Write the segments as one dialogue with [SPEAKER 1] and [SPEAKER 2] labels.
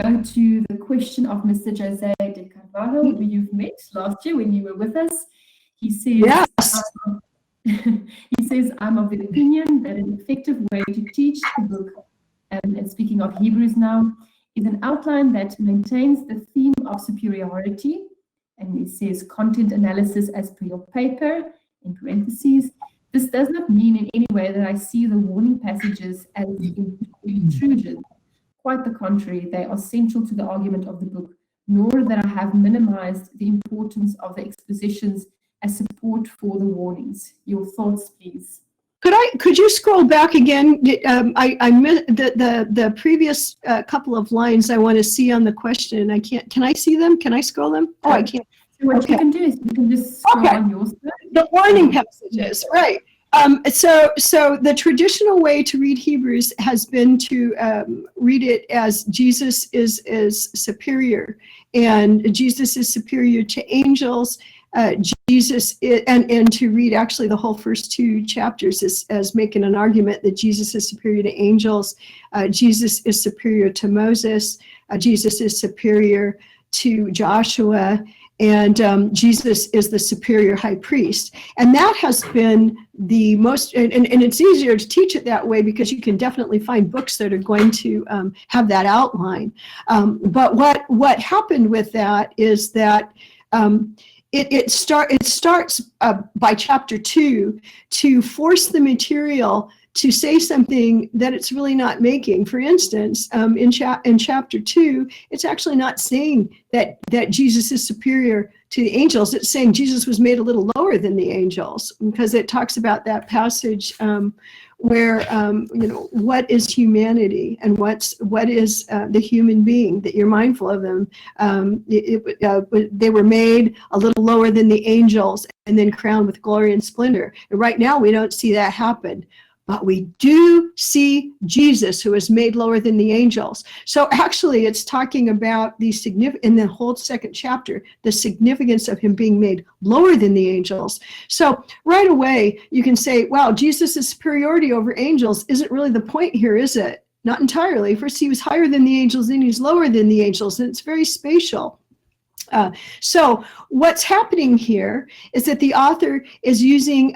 [SPEAKER 1] go to the question of Mr. Jose de Carvalho, who you've met last year when you were with us. He says,
[SPEAKER 2] yes.
[SPEAKER 1] He says, I'm of the opinion that an effective way to teach the book, and speaking of Hebrews now, is an outline that maintains the theme of superiority. And he says, content analysis as per your paper, in parentheses. This does not mean in any way that I see the warning passages as intrusion. Quite the contrary, they are central to the argument of the book, nor that I have minimized the importance of the expositions as support for the warnings. Your thoughts, please.
[SPEAKER 2] Could you scroll back again? I missed the previous couple of lines I want to see on the question. I can't. Can I see them? Can I scroll them? Oh, I can't.
[SPEAKER 1] So what you can do is you can just scroll on your side.
[SPEAKER 2] The warning passages, right? So the traditional way to read Hebrews has been to read it as Jesus is superior, and Jesus is superior to angels. Jesus is, and to read actually the whole first two chapters as making an argument that Jesus is superior to angels, Jesus is superior to Moses, Jesus is superior to Joshua, and Jesus is the superior high priest. And that has been the most, and it's easier to teach it that way because you can definitely find books that are going to have that outline. But what happened with that is that it starts by chapter 2 to force the material to say something that it's really not making. For instance, in chapter 2, it's actually not saying that Jesus is superior to the angels. It's saying Jesus was made a little lower than the angels, because it talks about that passage where what is humanity and what is the human being, that you're mindful of them. They were made a little lower than the angels and then crowned with glory and splendor. And right now we don't see that happen. But we do see Jesus, who is made lower than the angels. So actually, it's talking about the in the whole second chapter, the significance of him being made lower than the angels. So right away, you can say, wow, Jesus' superiority over angels isn't really the point here, is it? Not entirely. First, he was higher than the angels, then he's lower than the angels, and it's very spatial. So what's happening here is that the author is using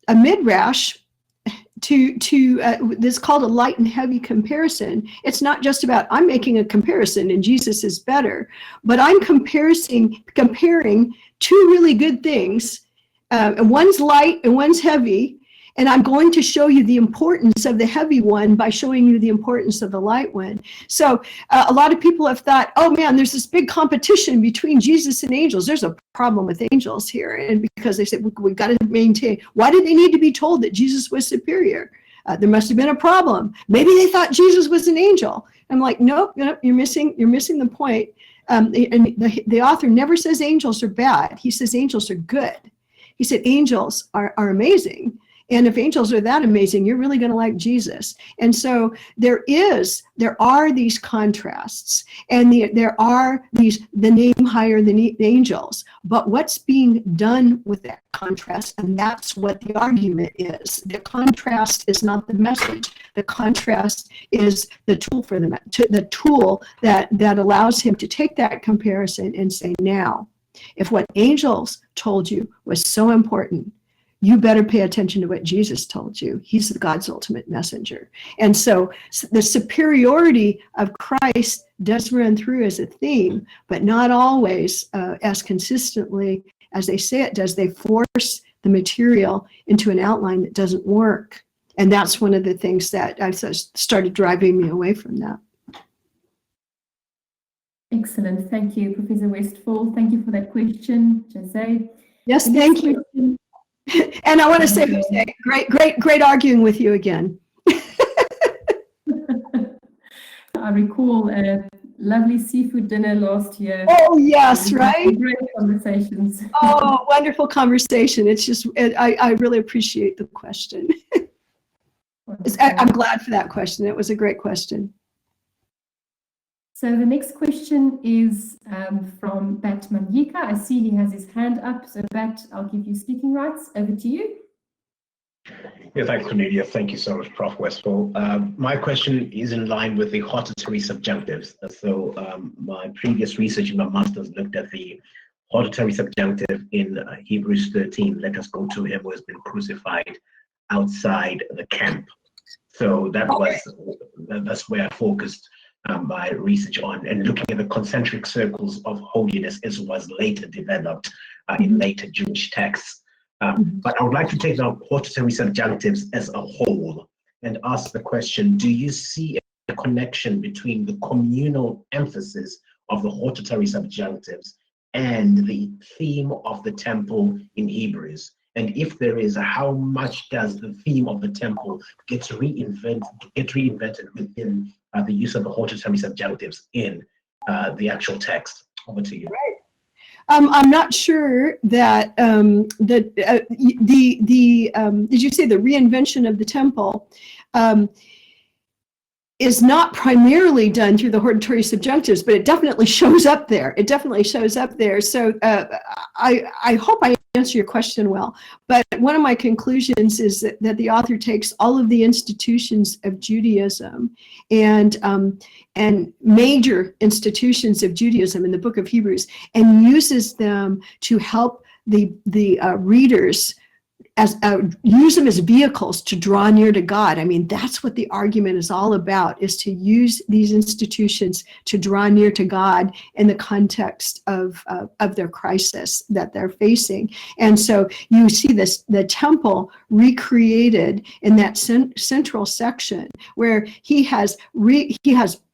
[SPEAKER 2] a midrash to this is called a light and heavy comparison. It's not just about I'm making a comparison and Jesus is better, but I'm comparing two really good things. And one's light and one's heavy, and I'm going to show you the importance of the heavy one by showing you the importance of the light one. So a lot of people have thought, oh man, there's this big competition between Jesus and angels. There's a problem with angels here. And because they said, we got to maintain, why did they need to be told that Jesus was superior? There must have been a problem. Maybe they thought Jesus was an angel. I'm like, nope, you're missing the point. And the author never says angels are bad. He says angels are good. He said angels are amazing. And if angels are that amazing, you're really going to like Jesus. And so there are these contrasts, and there are the name higher than the angels. But what's being done with that contrast, and that's what the argument is. The contrast is not the message. The contrast is the tool for the tool that allows him to take that comparison and say, now, if what angels told you was so important, you better pay attention to what Jesus told you. He's God's ultimate messenger. And so the superiority of Christ does run through as a theme, but not always as consistently as they say it does. They force the material into an outline that doesn't work. And that's one of the things that started driving me away from that. Excellent.
[SPEAKER 1] Thank you, Professor Westfall. Thank you for that question, Jose.
[SPEAKER 2] Yes, thank you. And I want to say, Jose, great arguing with you again.
[SPEAKER 1] I recall a lovely seafood dinner last year.
[SPEAKER 2] Oh, yes, right?
[SPEAKER 1] Great conversations.
[SPEAKER 2] Oh, wonderful conversation. It's just, I really appreciate the question. I'm glad for that question. It was a great question.
[SPEAKER 1] So the next question is from Bat Mangika. I see he has his hand up. So Bat, I'll give you speaking rights. Over to you.
[SPEAKER 3] Yeah, thanks, Cornelia. Thank you so much, Prof. Westfall. My question is in line with the hortatory subjunctives. So my previous research in my master's looked at the hortatory subjunctive in Hebrews 13. Let us go to him who has been crucified outside the camp. So that's where I focused my research on, and looking at the concentric circles of holiness as was later developed in later Jewish texts. But I would like to take now hortatory subjunctives as a whole and ask the question, do you see a connection between the communal emphasis of the hortatory subjunctives and the theme of the temple in Hebrews? And if there is, how much does the theme of the temple get reinvented within the use of the hortatory subjunctives in the actual text? Over to you.
[SPEAKER 2] Right. I'm not sure that did you say the reinvention of the temple is not primarily done through the hortatory subjunctives, but it definitely shows up there. It definitely shows up there. So I hope I answer your question well. But one of my conclusions is that the author takes all of the institutions of Judaism and major institutions of Judaism in the book of Hebrews and uses them to help the readers use them as vehicles to draw near to God. I mean, that's what the argument is all about, is to use these institutions to draw near to God in the context of their crisis that they're facing. And so you see the temple recreated in that central section where he has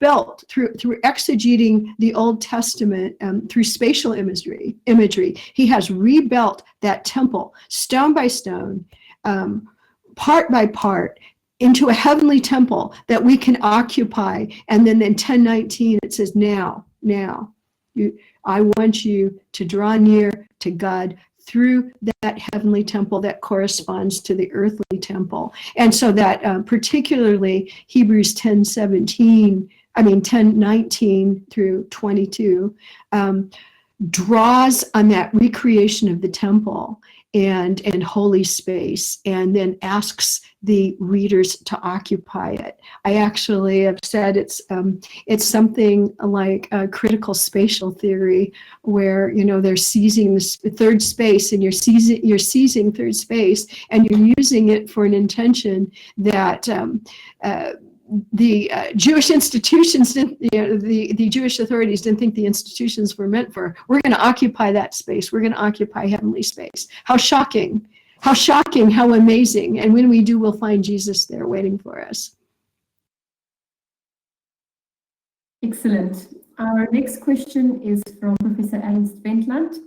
[SPEAKER 2] built through exegeting the Old Testament through spatial imagery. He has rebuilt that temple stone by stone, part by part, into a heavenly temple that we can occupy. And then in 10:19 it says, now I want you to draw near to God through that heavenly temple that corresponds to the earthly temple. And so that particularly Hebrews 10:19 through 22 draws on that recreation of the temple and holy space, and then asks the readers to occupy it. I actually have said it's something like a critical spatial theory, where they're seizing the third space, and you're seizing third space, and you're using it for an intention that the Jewish institutions the Jewish authorities didn't think the institutions were meant for. We're going to occupy that space. We're going to occupy heavenly space. How shocking, how amazing. And when we do, we'll find Jesus there waiting for us.
[SPEAKER 1] Excellent. Our next question is from Professor Ernst Wendland.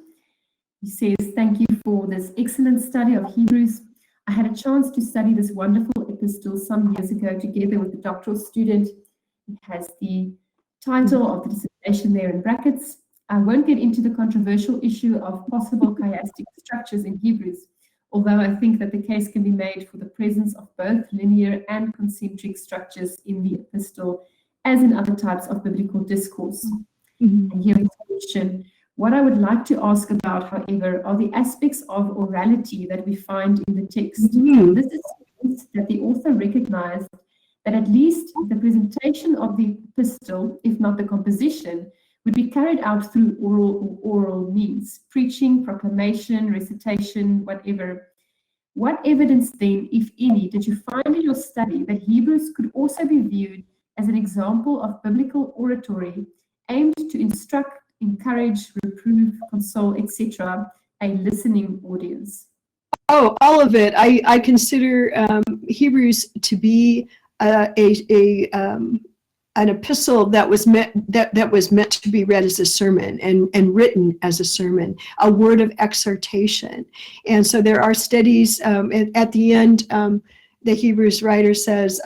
[SPEAKER 1] He says, thank you for this excellent study of Hebrews. I had a chance to study this wonderful epistle some years ago together with a doctoral student. It has the title of the dissertation there in brackets. I won't get into the controversial issue of possible chiastic structures in Hebrews, although I think that the case can be made for the presence of both linear and concentric structures in the epistle, as in other types of biblical discourse. And here is the question. What I would like to ask about, however, are the aspects of orality that we find in the text. This is that the author recognized that at least the presentation of the epistle, if not the composition, would be carried out through oral means, preaching, proclamation, recitation, whatever. What evidence then, if any, did you find in your study that Hebrews could also be viewed as an example of biblical oratory aimed to instruct, encourage, reprove, console, etc., a listening audience?
[SPEAKER 2] Oh, all of it. I consider Hebrews to be an epistle that was meant to be read as a sermon and written as a sermon, a word of exhortation. And so there are studies at the end. The Hebrews writer says,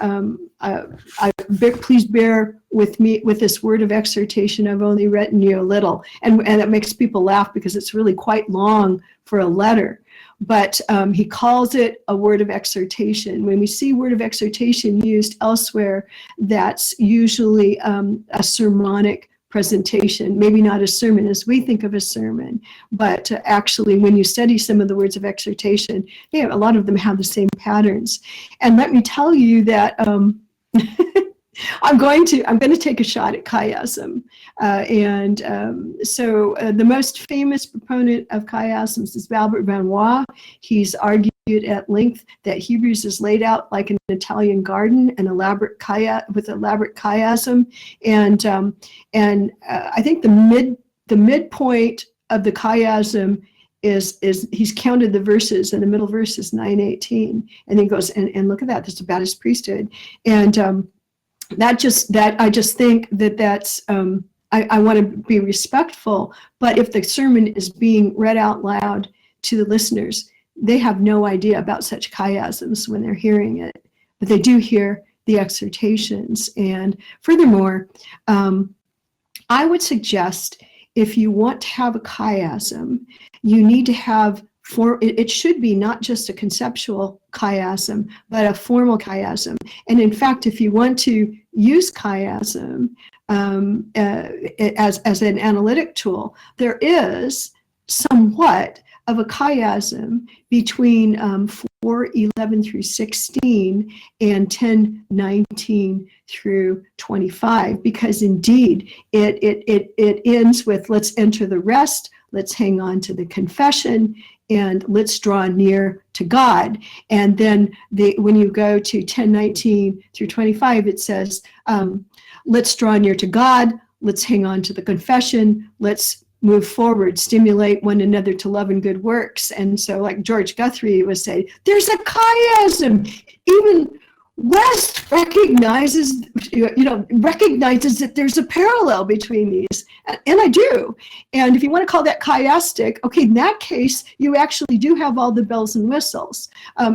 [SPEAKER 2] please bear with me with this word of exhortation. I've only written you a little. And it makes people laugh because it's really quite long for a letter. But he calls it a word of exhortation. When we see word of exhortation used elsewhere, that's usually a sermonic presentation, maybe not a sermon as we think of a sermon, but actually when you study some of the words of exhortation, a lot of them have the same patterns. And let me tell you that I'm going to take a shot at chiasm. So the most famous proponent of chiasms is Albert Vanois. He's argued at length that Hebrews is laid out like an Italian garden, with elaborate chiasm, and I think the midpoint of the chiasm is he's counted the verses, and the middle verse is 9:18, and then goes and look at that, that's about his priesthood, and I just think that's I want to be respectful, but if the sermon is being read out loud to the listeners, they have no idea about such chiasms when they're hearing it, but they do hear the exhortations. And furthermore, I would suggest if you want to have a chiasm, you need to have it should be not just a conceptual chiasm, but a formal chiasm. And in fact, if you want to use chiasm as an analytic tool, there is somewhat of a chiasm between 4:11 through 16 and 10:19 through 25, because indeed it ends with let's enter the rest, let's hang on to the confession, and let's draw near to God. And then when you go to 10:19 through 25, it says, let's draw near to God, let's hang on to the confession, let's move forward, stimulate one another to love and good works. And so like George Guthrie would say, there's a chiasm. Even West recognizes that there's a parallel between these, and I do. And if you want to call that chiastic, okay, in that case, you actually do have all the bells and whistles.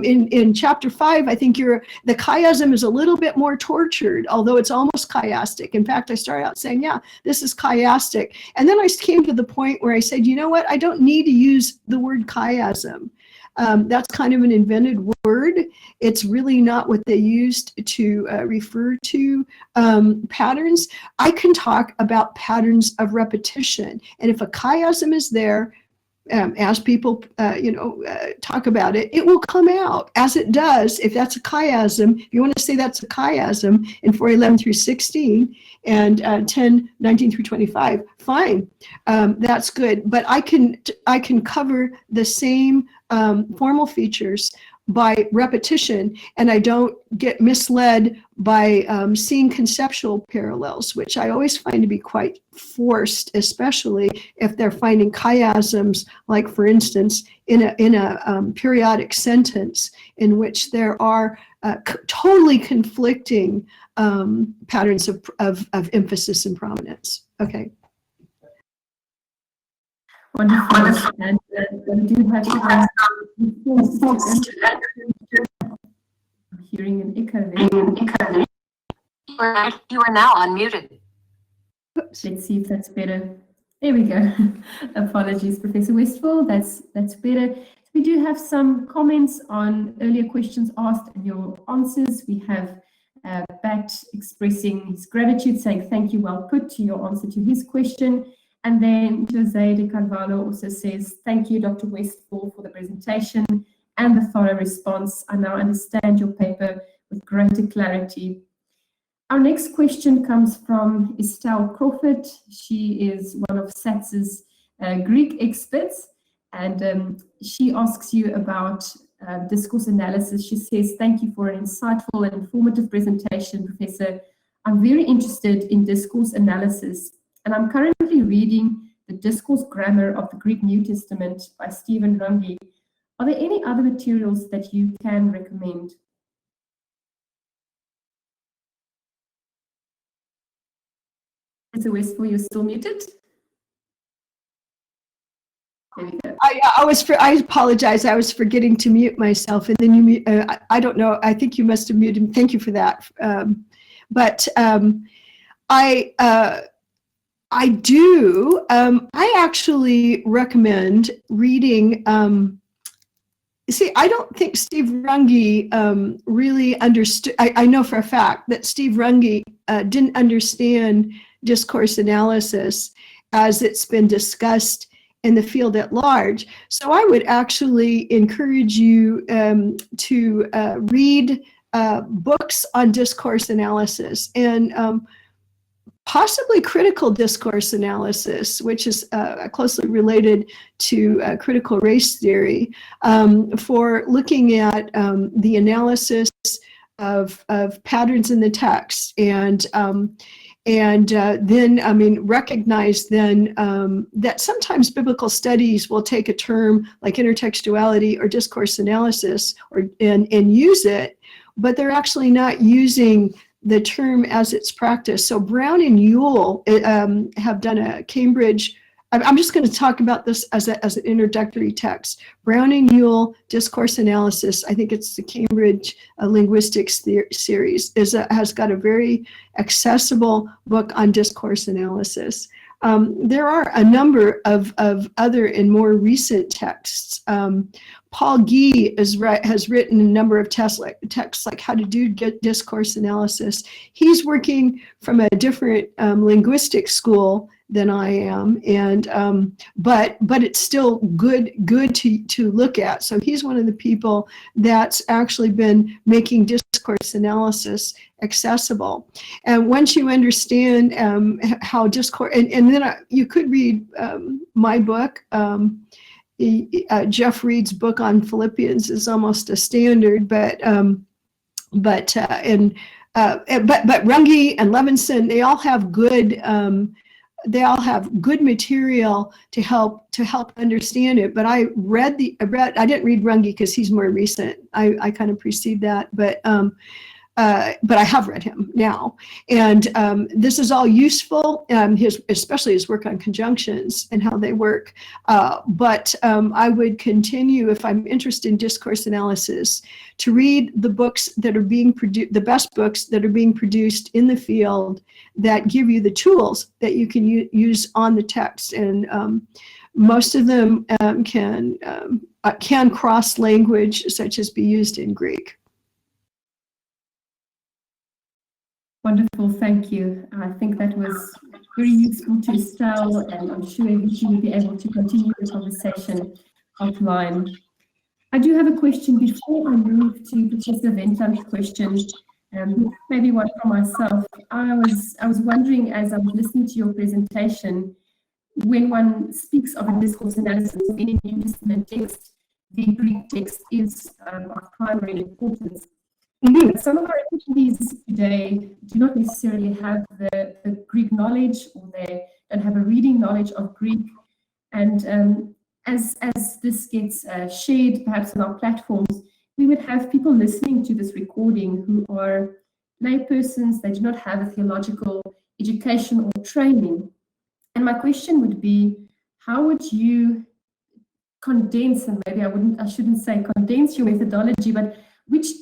[SPEAKER 2] In chapter 5, I think the chiasm is a little bit more tortured, although it's almost chiastic. In fact, I started out saying, yeah, this is chiastic. And then I came to the point where I said, you know what, I don't need to use the word chiasm. That's kind of an invented word. It's really not what they used to refer to patterns. I can talk about patterns of repetition. And if a chiasm is there, as people talk about it, it will come out as it does. If that's a chiasm, if you want to say that's a chiasm in 4:11 through 16 and 10:19 through 25, fine, that's good. But I can cover the same formal features by repetition, and I don't get misled by seeing conceptual parallels, which I always find to be quite forced, especially if they're finding chiasms, like for instance, in a periodic sentence in which there are totally conflicting patterns of emphasis and prominence. Okay.
[SPEAKER 1] Wonderful. And we do have I'm hearing an echo there.
[SPEAKER 4] You are now unmuted.
[SPEAKER 1] Oops. Let's see if that's better. There we go. Apologies, Professor Westfall. That's better. We do have some comments on earlier questions asked and your answers. We have Bat expressing his gratitude, saying thank you, well put, to your answer to his question. And then Jose de Carvalho also says, thank you, Dr. Westfall, for the presentation and the thorough response. I now understand your paper with greater clarity. Our next question comes from Estelle Crawford. She is one of SATS's Greek experts, and she asks you about discourse analysis. She says, thank you for an insightful and informative presentation, Professor. I'm very interested in discourse analysis, and I'm currently reading the Discourse Grammar of the Greek New Testament by Stephen Runge. Are there any other materials that you can recommend? Professor Westfall, you're still muted? There we go.
[SPEAKER 2] I apologize. I was forgetting to mute myself, and then you I don't know. I think you must have muted. Thank you for that. I do. I actually recommend reading. I don't think Steve Runge really understood. I know for a fact that Steve Runge didn't understand discourse analysis as it's been discussed in the field at large. So I would actually encourage you to read books on discourse analysis, and possibly critical discourse analysis, which is closely related to critical race theory, for looking at the analysis of patterns in the text, and then, I mean, recognize then that sometimes biblical studies will take a term like intertextuality or discourse analysis and use it, but they're actually not using the term as it's practiced. So Brown and Ewell have done a Cambridge, I'm just going to talk about this as an introductory text. Brown and Ewell, Discourse Analysis, I think it's the Cambridge Linguistics series, has got a very accessible book on discourse analysis. There are a number of other and more recent texts. Paul Gee has written a number of texts like How to Do Discourse Analysis. He's working from a different linguistic school than I am, and but it's still good to look at. So he's one of the people that's actually been making discourse analysis accessible. And once you understand how discourse, and then you could read my book. Jeff Reed's book on Philippians is almost a standard, but Runge and Levinson, they all have good material to help understand it. But I didn't read Runge because he's more recent. I kind of precede that, but I have read him now, and this is all useful. Especially his work on conjunctions and how they work. But I would continue, if I'm interested in discourse analysis, to read the books that are being produced, the best books that are being produced in the field that give you the tools that you can use on the text, and most of them can cross language, such as be used in Greek.
[SPEAKER 1] Wonderful, thank you. I think that was very useful to Estelle, and I'm sure she will be able to continue the conversation offline. I do have a question before I move to Professor Ventam's question, maybe one for myself. I was wondering, as I was listening to your presentation, when one speaks of a discourse analysis of any New Testament text, the Greek text is of primary importance. Some of our attendees today do not necessarily have the Greek knowledge, or they don't have a reading knowledge of Greek. And as this gets shared perhaps on our platforms, we would have people listening to this recording who are laypersons. They do not have a theological education or training. And my question would be, how would you condense, and maybe I shouldn't say condense your methodology, but which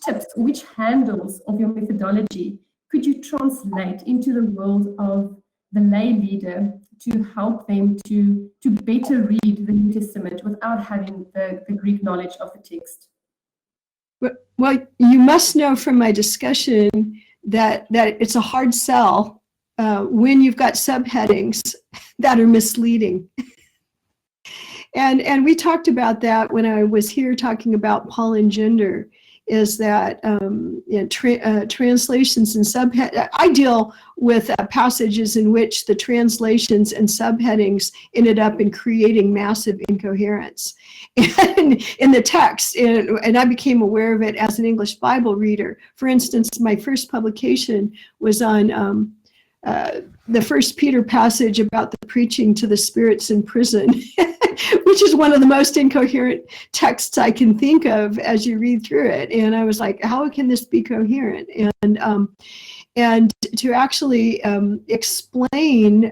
[SPEAKER 1] tips, which handles of your methodology could you translate into the world of the lay leader to help them to better read the New Testament without having the Greek knowledge of the text?
[SPEAKER 2] Well, you must know from my discussion that it's a hard sell when you've got subheadings that are misleading. And we talked about that when I was here talking about Paul and gender, is that translations and subheadings. I deal with passages in which the translations and subheadings ended up in creating massive incoherence in the text. And I became aware of it as an English Bible reader. For instance, my first publication was on the First Peter passage about the preaching to the spirits in prison, which is one of the most incoherent texts I can think of as you read through it. And I was like, how can this be coherent? And to actually explain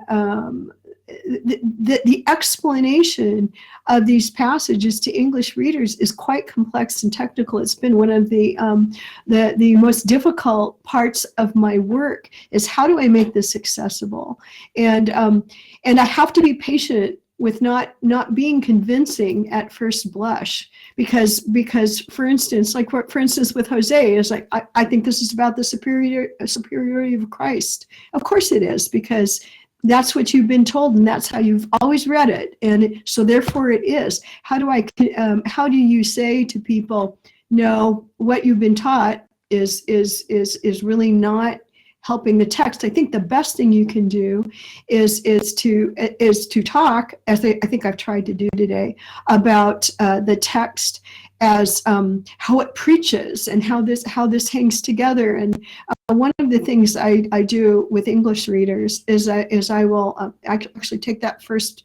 [SPEAKER 2] the explanation of these passages to English readers is quite complex and technical. It's been one of the most difficult parts of my work, is how do I make this accessible? And I have to be patient with not being convincing at first blush, because for instance, with Jose is like, I think this is about the superiority of Christ. Of course it is, because that's what you've been told, and that's how you've always read it, and so therefore it is. How do you say to people, no, what you've been taught is really not helping the text? I think the best thing you can do is to talk, as I think I've tried to do today, about the text as how it preaches and how this hangs together. And one of the things I do with English readers is I will actually take that first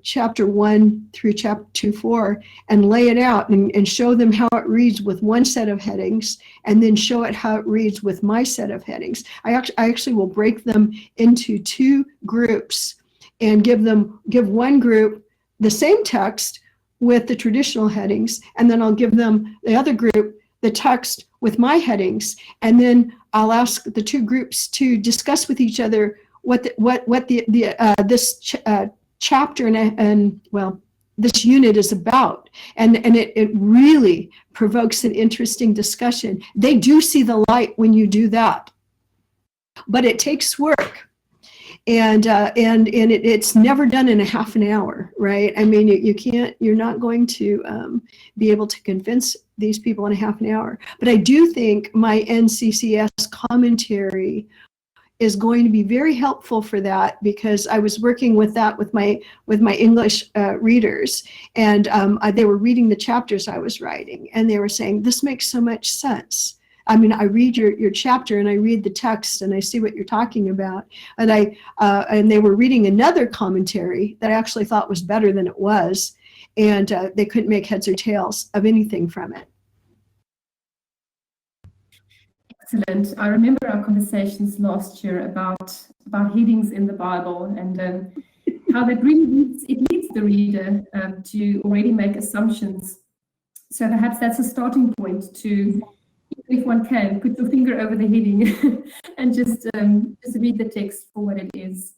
[SPEAKER 2] chapter 1 through chapter 4 and lay it out and show them how it reads with one set of headings, and then show it how it reads with my set of headings. I actually will break them into two groups and give one group the same text with the traditional headings, and then I'll give them the other group the text with my headings, and then I'll ask the two groups to discuss with each other what this chapter and this unit is about, and it really provokes an interesting discussion. They do see the light when you do that, but it takes work. And it's never done in a half an hour, right? I mean, you're not going to be able to convince these people in a half an hour. But I do think my NCCS commentary is going to be very helpful for that, because I was working with that with my English readers, and they were reading the chapters I was writing, and they were saying, this makes so much sense. I mean, I read your chapter and I read the text and I see what you're talking about. And and they were reading another commentary that I actually thought was better than it was, and they couldn't make heads or tails of anything from it.
[SPEAKER 1] Excellent. I remember our conversations last year about headings in the Bible, and how that really leads the reader to already make assumptions. So perhaps that's a starting point to, if one can, put your finger over the heading and just read the text for what it is.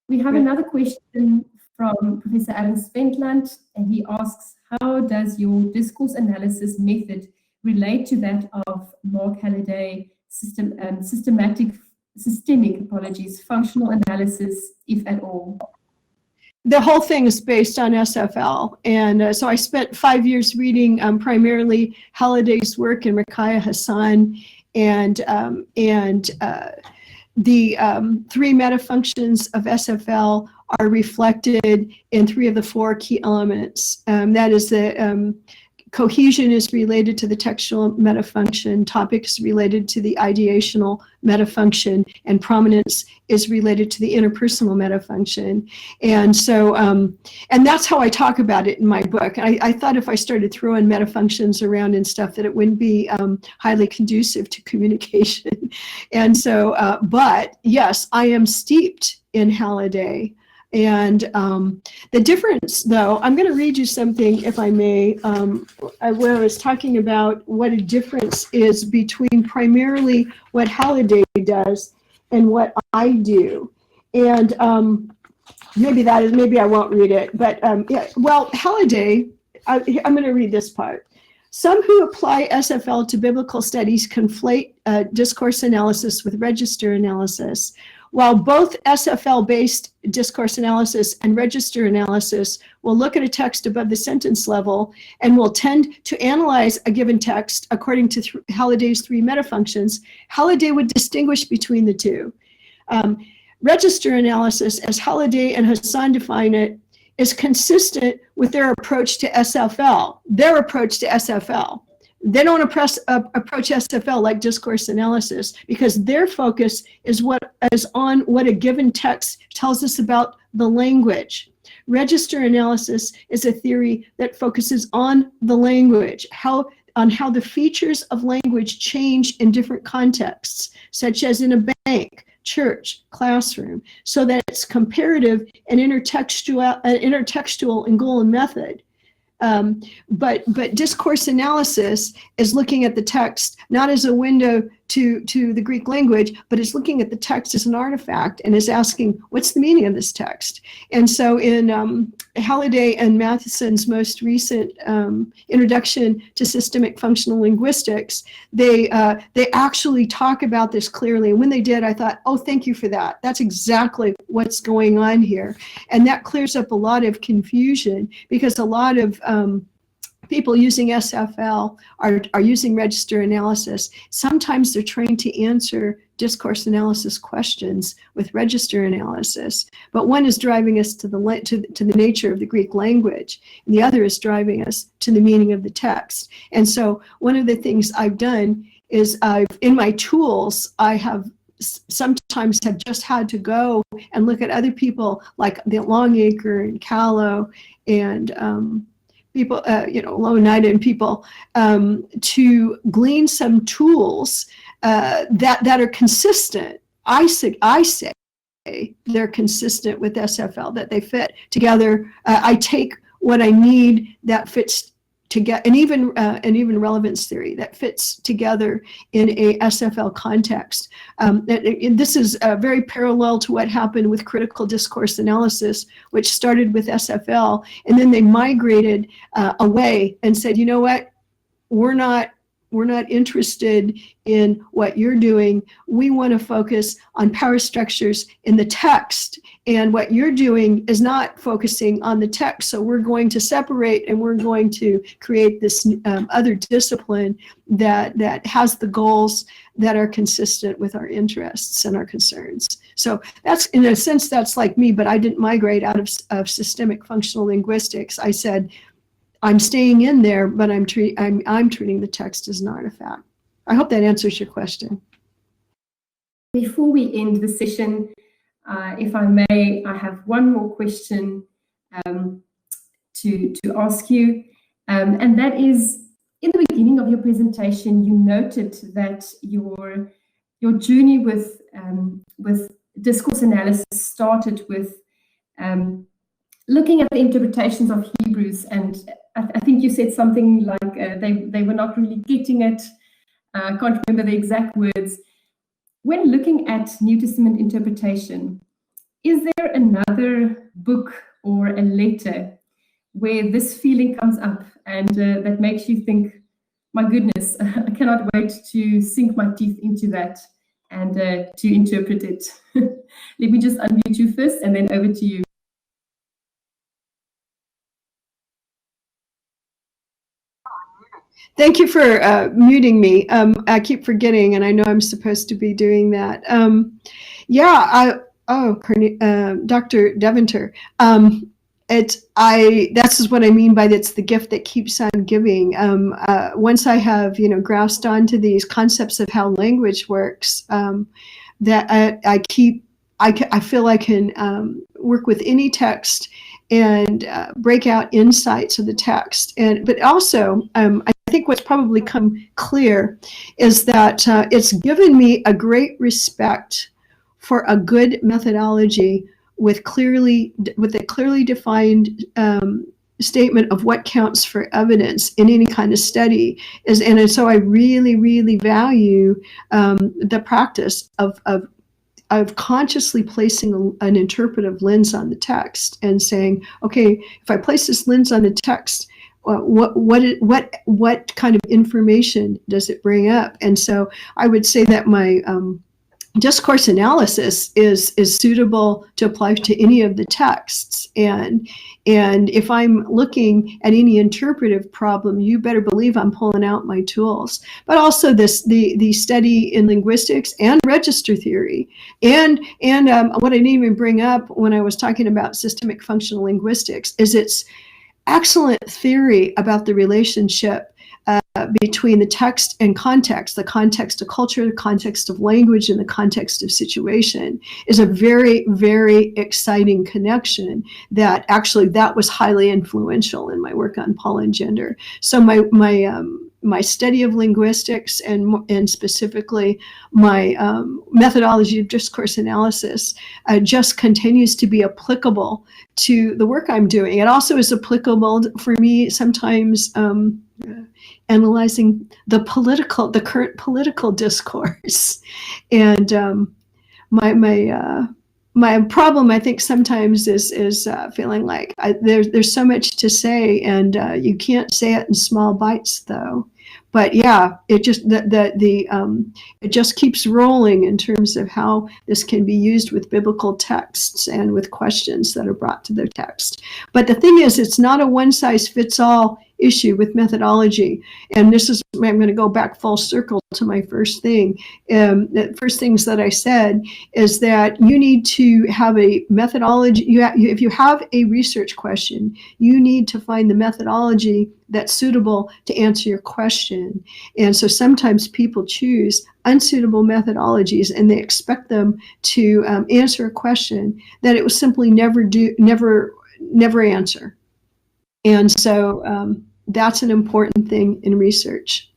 [SPEAKER 1] We have another question from Professor Adam Sventland, and he asks, how does your discourse analysis method relate to that of Mark Halliday systemic functional analysis, if at all?
[SPEAKER 2] The whole thing is based on SFL, and so I spent 5 years reading primarily Halliday's work and Micaiah Hassan, and the three metafunctions of SFL are reflected in 3 of the 4 key elements. That is the cohesion is related to the textual metafunction, topic is related to the ideational metafunction, and prominence is related to the interpersonal metafunction. And so, and that's how I talk about it in my book. I thought if I started throwing metafunctions around and stuff, that it wouldn't be highly conducive to communication. And so, but yes, I am steeped in Halliday. And the difference, though, I'm going to read you something, if I may, where I was talking about what a difference is between primarily what Halliday does and what I do. And maybe I won't read it, but yeah, well, Halliday, I'm going to read this part. Some who apply SFL to biblical studies conflate discourse analysis with register analysis. While both SFL-based discourse analysis and register analysis will look at a text above the sentence level and will tend to analyze a given text according to Halliday's 3 metafunctions, Halliday would distinguish between the two. Register analysis, as Halliday and Hassan define it, is consistent with their approach to SFL. They don't approach SFL like discourse analysis, because their focus is on what a given text tells us about the language. Register analysis is a theory that focuses on the language, on how the features of language change in different contexts, such as in a bank, church, classroom, so that it's comparative and intertextual in goal and method. But discourse analysis is looking at the text not as a window to the Greek language, but is looking at the text as an artifact and is asking, what's the meaning of this text? And so in Halliday and Matheson's most recent introduction to systemic functional linguistics, they actually talk about this clearly. And when they did, I thought, oh, thank you for that. That's exactly what's going on here. And that clears up a lot of confusion, because a lot of people using SFL are using register analysis. Sometimes they're trained to answer discourse analysis questions with register analysis, but one is driving us to the nature of the Greek language, and the other is driving us to the meaning of the text. And so one of the things I've done is in my tools, I have sometimes have just had to go and look at other people like the Longacre and Callow and people, Lownida and people, to glean some tools that are consistent. I say they're consistent with SFL, that they fit together. I take what I need that fits together, and even relevance theory that fits together in a SFL context. This is very parallel to what happened with critical discourse analysis, which started with SFL, and then they migrated away and said, you know what, we're not interested in what you're doing. We want to focus on power structures in the text, and what you're doing is not focusing on the text. So we're going to separate, and we're going to create this other discipline that has the goals that are consistent with our interests and our concerns. So that's, in a sense, that's like me, but I didn't migrate out of systemic functional linguistics. I said, I'm staying in there, but I'm treating the text as an artifact. I hope that answers your question.
[SPEAKER 1] Before we end the session, if I may, I have one more question to ask you, and that is, in the beginning of your presentation, you noted that your journey with discourse analysis started with looking at the interpretations of Hebrews, and I think you said something like they were not really getting it. I can't remember the exact words. When looking at New Testament interpretation, is there another book or a letter where this feeling comes up and that makes you think, my goodness, I cannot wait to sink my teeth into that and to interpret it? Let me just unmute you first and then over to you.
[SPEAKER 2] Thank you for muting me. I keep forgetting, and I know I'm supposed to be doing that. Dr. Deventer. That's what I mean by it's the gift that keeps on giving. Once I have, grasped onto these concepts of how language works, that I feel I can work with any text and break out insights of the text. But also, I think what's probably come clear is that it's given me a great respect for a good methodology with a clearly defined statement of what counts for evidence in any kind of study. And so I really, really value the practice of consciously placing an interpretive lens on the text and saying, okay, if I place this lens on the text, what kind of information does it bring up? And so I would say that my discourse analysis is suitable to apply to any of the texts. And if I'm looking at any interpretive problem, you better believe I'm pulling out my tools. But also the study in linguistics and register theory. And what I didn't even bring up when I was talking about systemic functional linguistics is its excellent theory about the relationship between the text and context, the context of culture, the context of language, and the context of situation is a very, very exciting connection that was highly influential in my work on Paul and gender. So my study of linguistics and specifically my methodology of discourse analysis just continues to be applicable to the work I'm doing. It also is applicable for me sometimes analyzing the current political discourse. And my problem, I think, sometimes is feeling like there's so much to say, and you can't say it in small bites, though. But yeah, it just it just keeps rolling in terms of how this can be used with biblical texts and with questions that are brought to the text. But the thing is, it's not a one-size-fits-all issue with methodology. And this is, I'm going to go back full circle to my first thing. The first things that I said is that you need to have a methodology. If you have a research question, you need to find the methodology that's suitable to answer your question. And so sometimes people choose unsuitable methodologies and they expect them to answer a question that it will simply never answer. And so that's an important thing in research.